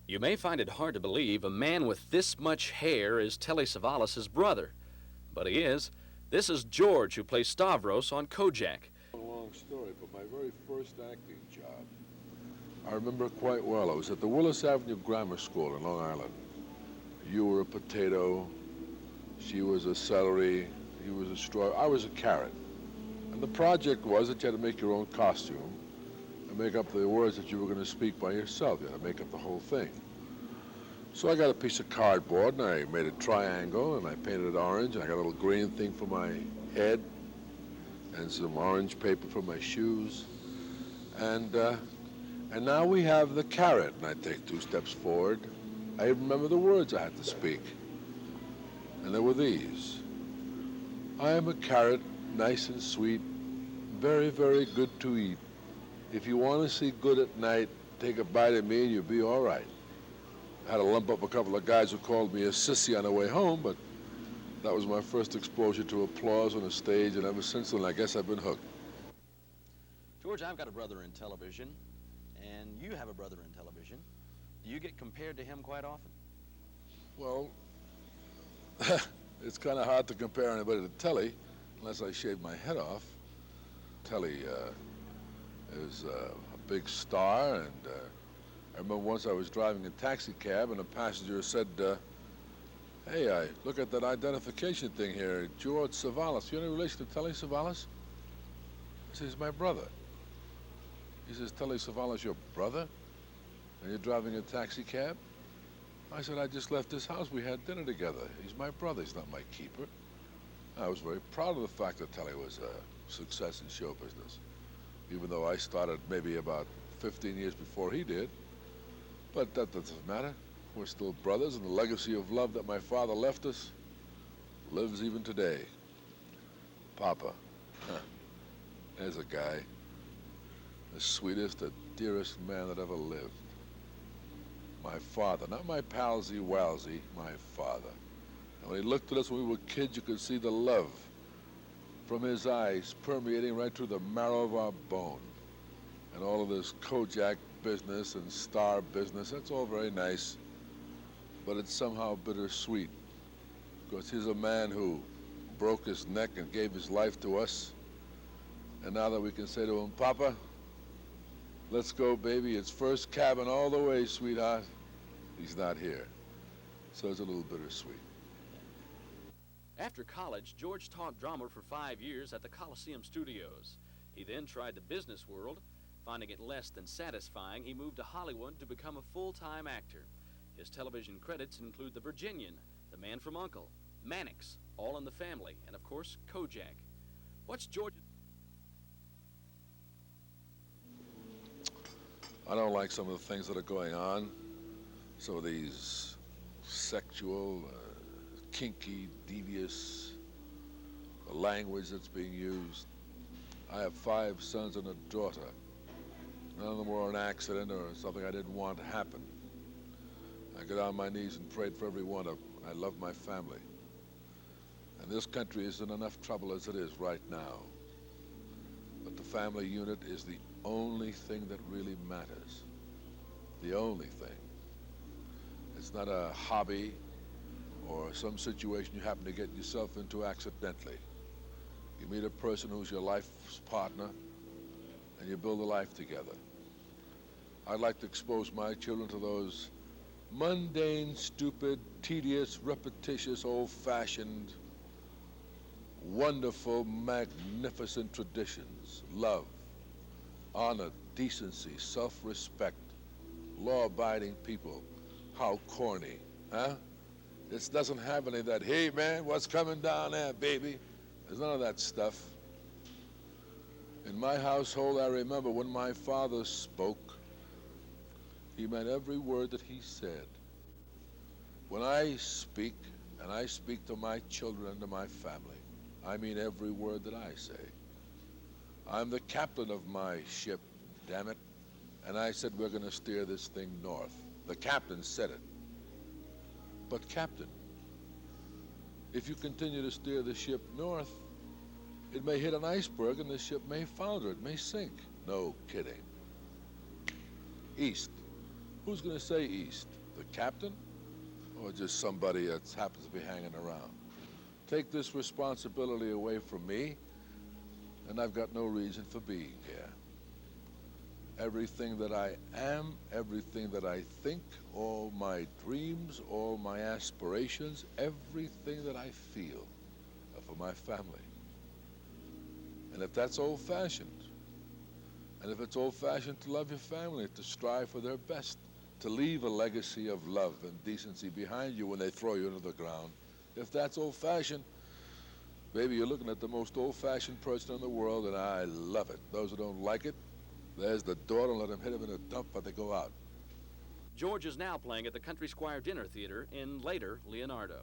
You may find it hard to believe a man with this much hair is Telly Savalas' brother, but he is. This is George, who plays Stavros on Kojak. Long story, but my very first acting job, I remember quite well. I was at the Willis Avenue Grammar School in Long Island. You were a potato, she was a celery, he was a straw, I was a carrot. And the project was that you had to make your own costume and make up the words that you were going to speak by yourself. You had to make up the whole thing. So I got a piece of cardboard and I made a triangle and I painted it orange and I got a little green thing for my head and some orange paper for my shoes. And now we have the carrot, and I take 2 steps forward. I remember the words I had to speak. And they were these. I am a carrot, nice and sweet, very, very good to eat. If you want to see good at night, take a bite of me and you'll be all right. I had to lump up a couple of guys who called me a sissy on the way home, but that was my first exposure to applause on a stage, and ever since then, I guess I've been hooked. George, I've got a brother in television, and you have a brother in television. Do you get compared to him quite often? Well, it's kind of hard to compare anybody to Telly, unless I shave my head off. Telly is a big star, and I remember once I was driving a taxi cab, and a passenger said, hey, I look at that identification thing here, George Savalas. You any relation to Telly Savalas? I said, he's my brother. He says, Telly Savalas, your brother? And you're driving a taxi cab? I said, I just left his house. We had dinner together. He's my brother. He's not my keeper. I was very proud of the fact that Telly was a success in show business, even though I started maybe about 15 years before he did. But that doesn't matter. We're still brothers, and the legacy of love that my father left us lives even today. Papa. There's a guy. The sweetest, the dearest man that ever lived. My father, not my palsy-walsy, my father. And when he looked at us when we were kids, you could see the love from his eyes permeating right through the marrow of our bone. And all of this Kojak business and star business, that's all very nice, but it's somehow bittersweet, because he's a man who broke his neck and gave his life to us, and now that we can say to him, Papa, let's go, baby, it's first cabin all the way, sweetheart, he's not here. So it's a little bittersweet. After college, George taught drama for 5 years at the Coliseum Studios. He then tried the business world. Finding it less than satisfying, he moved to Hollywood to become a full-time actor. His television credits include The Virginian, The Man from U.N.C.L.E., Mannix, All in the Family, and of course, Kojak. What's George's... I don't like some of the things that are going on. Some of these sexual, kinky, devious language that's being used. I have 5 sons and a daughter. None of them were an accident or something I didn't want to happen. I got on my knees and prayed for every one of them. I love my family. And this country is in enough trouble as it is right now. But the family unit is the only thing that really matters. The only thing. It's not a hobby or some situation you happen to get yourself into accidentally. You meet a person who's your life's partner, and you build a life together. I'd like to expose my children to those mundane, stupid, tedious, repetitious, old-fashioned, wonderful, magnificent traditions. Love, honor, decency, self-respect, law-abiding people. How corny, huh? This doesn't have any of that, hey man, what's coming down there, baby? There's none of that stuff. In my household, I remember when my father spoke, he meant every word that he said. When I speak, and I speak to my children and to my family, I mean every word that I say. I'm the captain of my ship, damn it, and I said we're going to steer this thing north. The captain said it. But Captain, if you continue to steer the ship north, it may hit an iceberg and the ship may founder, it may sink. No kidding. East. Who's going to say East? The captain? Or just somebody that happens to be hanging around? Take this responsibility away from me, and I've got no reason for being here. Everything that I am, everything that I think, all my dreams, all my aspirations, everything that I feel are for my family. And if that's old-fashioned, and if it's old-fashioned to love your family, to strive for their best, to leave a legacy of love and decency behind you when they throw you into the ground, if that's old-fashioned, baby, you're looking at the most old-fashioned person in the world, and I love it. Those who don't like it, there's the door. Don't let them hit him in the dump, but they go out. George is now playing at the Country Squire Dinner Theater in later Leonardo.